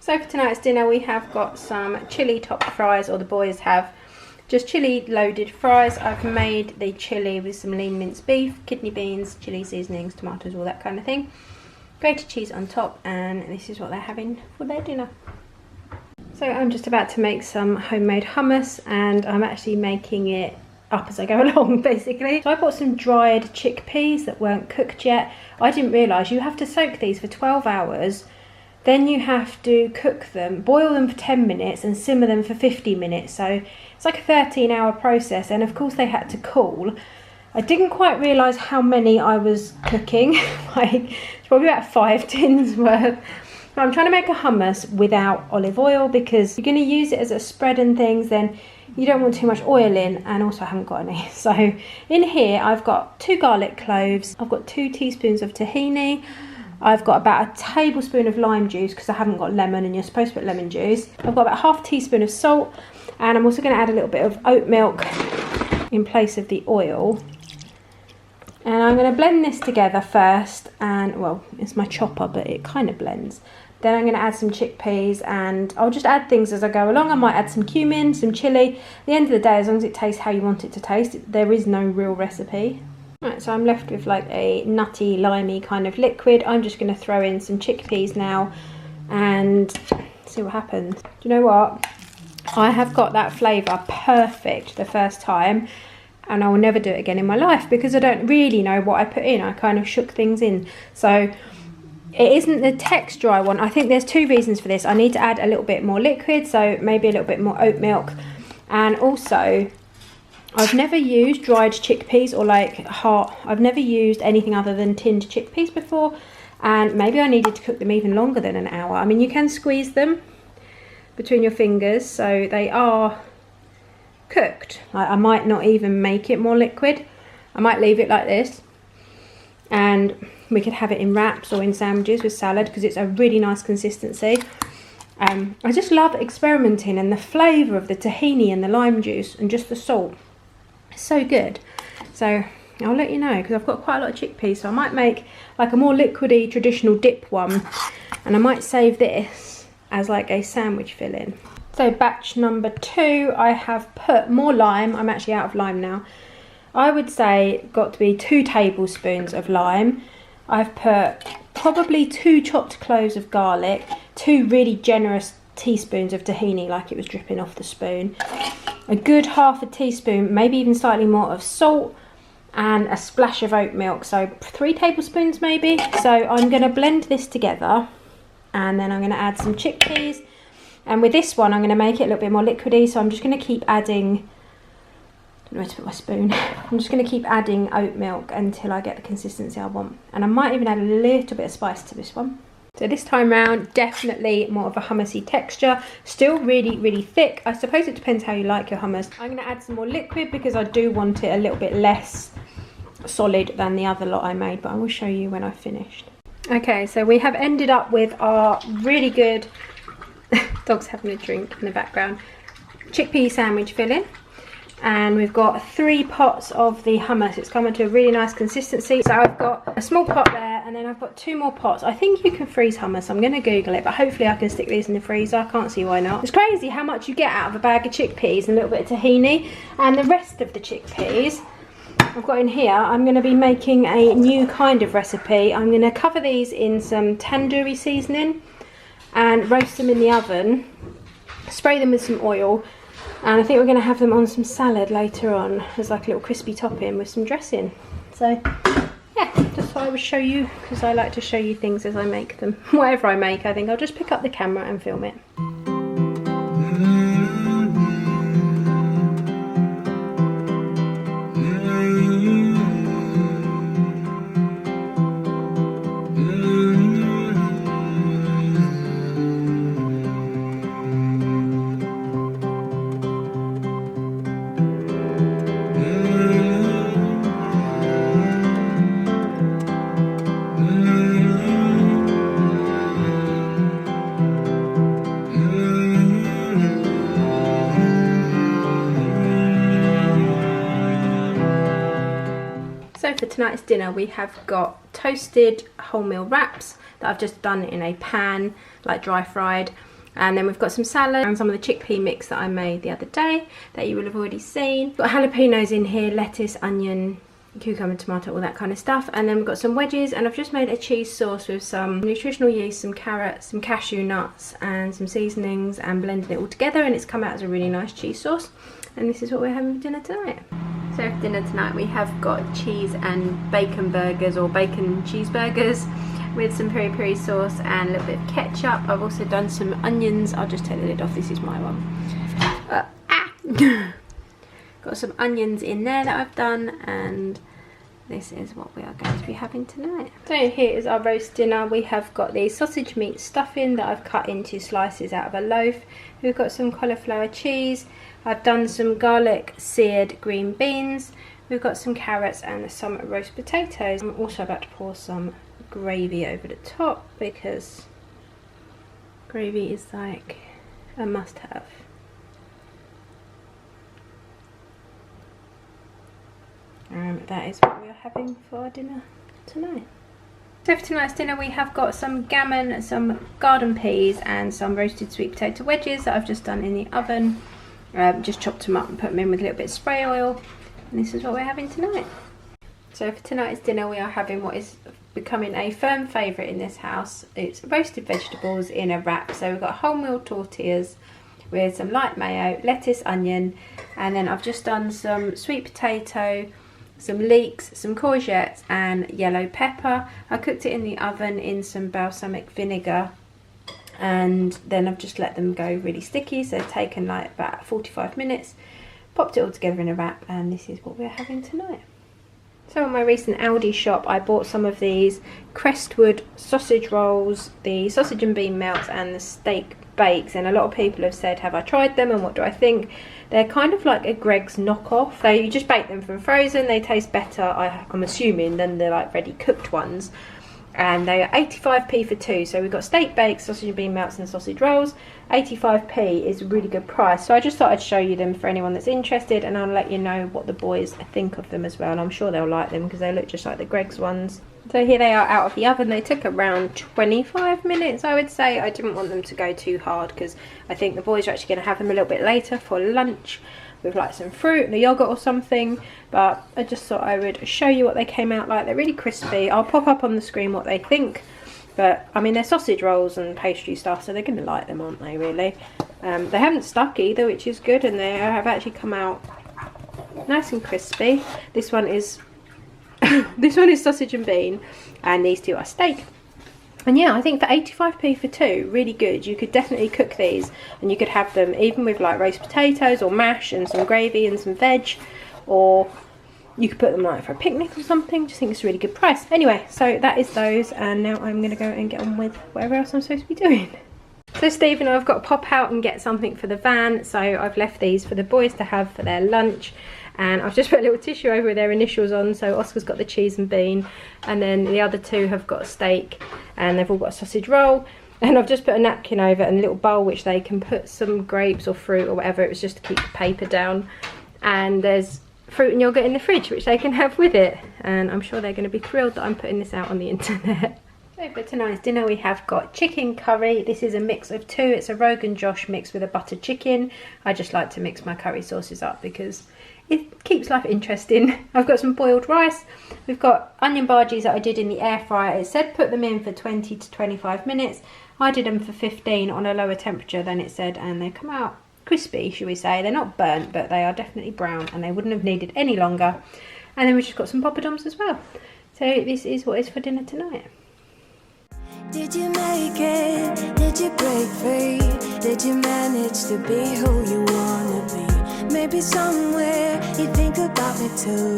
So for tonight's dinner we have got some chili topped fries, or the boys have just chili loaded fries. I've made the chili with some lean minced beef, kidney beans, chili seasonings, tomatoes, all that kind of thing. Grated cheese on top, and this is what they're having for their dinner. So I'm just about to make some homemade hummus, and I'm actually making it up as I go along basically. So I bought some dried chickpeas that weren't cooked yet. I didn't realise you have to soak these for 12 hours. Then you have to cook them, boil them for 10 minutes and simmer them for 50 minutes. So it's like a 13-hour process, and of course they had to cool. I didn't quite realise how many I was cooking, like it's probably about 5 tins worth. But I'm trying to make a hummus without olive oil, because you're going to use it as a spread and things, then you don't want too much oil in, and also I haven't got any. So in here I've got 2 garlic cloves, I've got 2 teaspoons of tahini, I've got about a tablespoon of lime juice because I haven't got lemon, and you're supposed to put lemon juice. I've got about half a teaspoon of salt, and I'm also going to add a little bit of oat milk in place of the oil. And I'm going to blend this together first, and well, it's my chopper, but it kind of blends. Then I'm going to add some chickpeas, and I'll just add things as I go along. I might add some cumin, some chilli. At the end of the day, as long as it tastes how you want it to taste, there is no real recipe. Right, so I'm left with like a nutty, limey kind of liquid. I'm just going to throw in some chickpeas now and see what happens. Do you know what? I have got that flavour perfect the first time, and I will never do it again in my life because I don't really know what I put in. I kind of shook things in. So it isn't the texture I want. I think there's 2 reasons for this. I need to add a little bit more liquid, so maybe a little bit more oat milk, and also I've never used dried chickpeas or like I've never used anything other than tinned chickpeas before, and maybe I needed to cook them even longer than an hour. I mean, you can squeeze them between your fingers so they are cooked. Like, I might not even make it more liquid. I might leave it like this, and we could have it in wraps or in sandwiches with salad because it's a really nice consistency. I just love experimenting, and the flavour of the tahini and the lime juice and just the salt, so good. So I'll let you know, because I've got quite a lot of chickpeas, so I might make like a more liquidy traditional dip one, and I might save this as like a sandwich filling. So batch number 2, I have put more lime. I'm actually out of lime now. I would say got to be 2 tablespoons of lime. I've put probably 2 chopped cloves of garlic, 2 really generous teaspoons of tahini, like it was dripping off the spoon, a good half a teaspoon, maybe even slightly more, of salt, and a splash of oat milk, so 3 tablespoons maybe. So I'm going to blend this together, and then I'm going to add some chickpeas, and with this one I'm going to make it a little bit more liquidy, so I'm just going to keep adding, I don't know where to put my spoon. I'm just going to keep adding oat milk until I get the consistency I want, and I might even add a little bit of spice to this one. So this time round, definitely more of a hummusy texture, still really, really thick. I suppose it depends how you like your hummus. I'm going to add some more liquid because I do want it a little bit less solid than the other lot I made, but I will show you when I've finished. Okay, so we have ended up with our really good, dog's having a drink in the background, chickpea sandwich filling. And we've got 3 pots of the hummus. It's coming to a really nice consistency. So I've got a small pot there, and then I've got 2 more pots. I think you can freeze hummus. I'm going to Google it, but hopefully I can stick these in the freezer. I can't see why not. It's crazy how much you get out of a bag of chickpeas and a little bit of tahini. And the rest of the chickpeas I've got in here, I'm going to be making a new kind of recipe. I'm going to cover these in some tandoori seasoning and roast them in the oven. Spray them with some oil. And I think we're going to have them on some salad later on as like a little crispy topping with some dressing. So yeah, just thought I would show you, because I like to show you things as I make them. Whatever I make, I think I'll just pick up the camera and film it. For tonight's dinner, we have got toasted wholemeal wraps that I've just done in a pan, like dry fried. And then we've got some salad and some of the chickpea mix that I made the other day that you will have already seen. Got jalapenos in here, lettuce, onion, cucumber, tomato, all that kind of stuff. And then we've got some wedges, and I've just made a cheese sauce with some nutritional yeast, some carrots, some cashew nuts and some seasonings, and blended it all together, and it's come out as a really nice cheese sauce. And this is what we're having for dinner tonight. So for dinner tonight we have got cheese and bacon burgers, or bacon cheeseburgers, with some peri peri sauce and a little bit of ketchup. I've also done some onions. I'll just take the lid off, this is my one. Got some onions in there that I've done, and this is what we are going to be having tonight. So here is our roast dinner. We have got the sausage meat stuffing that I've cut into slices out of a loaf. We've got some cauliflower cheese. I've done some garlic seared green beans. We've got some carrots and some roast potatoes. I'm also about to pour some gravy over the top, because gravy is like a must-have. That is what we are having for our dinner tonight. So for tonight's dinner we have got some gammon, some garden peas and some roasted sweet potato wedges that I've just done in the oven. Just chopped them up and put them in with a little bit of spray oil, and this is what we're having tonight. So for tonight's dinner we are having what is becoming a firm favourite in this house. It's roasted vegetables in a wrap. So we've got wholemeal tortillas with some light mayo, lettuce, onion, and then I've just done some sweet potato, some leeks, some courgettes and yellow pepper. I cooked it in the oven in some balsamic vinegar, and then I've just let them go really sticky, so they've taken like about 45 minutes. Popped it all together in a wrap, and this is what we're having tonight. So on my recent Aldi shop I bought some of these Crestwood sausage rolls, the sausage and bean melts and the steak bakes, and a lot of people have said, have I tried them and what do I think? They're kind of like a Greggs knockoff. So you just bake them from frozen. They taste better, I'm assuming, than the like ready cooked ones. And they are 85p for two. So we've got steak bakes, sausage and bean melts and sausage rolls. 85p is a really good price. So I just thought I'd show you them for anyone that's interested, and I'll let you know what the boys think of them as well. And I'm sure they'll like them because they look just like the Greggs ones. So here they are out of the oven. They took around 25 minutes, I would say. I didn't want them to go too hard because I think the boys are actually going to have them a little bit later for lunch with like some fruit and a yogurt or something. But I just thought I would show you what they came out like. They're really crispy. I'll pop up on the screen what they think. But I mean, they're sausage rolls and pastry stuff, so they're going to like them, aren't they, really? They haven't stuck either, which is good, and they have actually come out nice and crispy. This one is this one is sausage and bean, and these two are steak. And yeah, I think for 85p for two, really good. You could definitely cook these, and you could have them even with like roast potatoes or mash and some gravy and some veg, or you could put them like for a picnic or something. Just think it's a really good price. Anyway, so that is those, and now I'm going to go and get on with whatever else I'm supposed to be doing. So Steve and I have got to pop out and get something for the van, so I've left these for the boys to have for their lunch. And I've just put a little tissue over their initials on, so Oscar's got the cheese and bean, and then the other two have got a steak, and they've all got a sausage roll. And I've just put a napkin over and a little bowl which they can put some grapes or fruit or whatever. It was just to keep the paper down. And there's fruit and yogurt in the fridge which they can have with it. And I'm sure they're going to be thrilled that I'm putting this out on the internet. So for tonight's dinner we have got chicken curry. This is a mix of two. It's a Rogan Josh mixed with a buttered chicken. I just like to mix my curry sauces up because it keeps life interesting. I've got some boiled rice. We've got onion bhajis that I did in the air fryer. It said put them in for 20 to 25 minutes. I did them for 15 on a lower temperature than it said, and they come out crispy, should we say. They're not burnt, but they are definitely brown, and they wouldn't have needed any longer. And then we've just got some poppadoms as well. So this is what is for dinner tonight. Did you make it? Did you break free? Did you manage to be who you wanna be? Maybe somewhere you think about me too.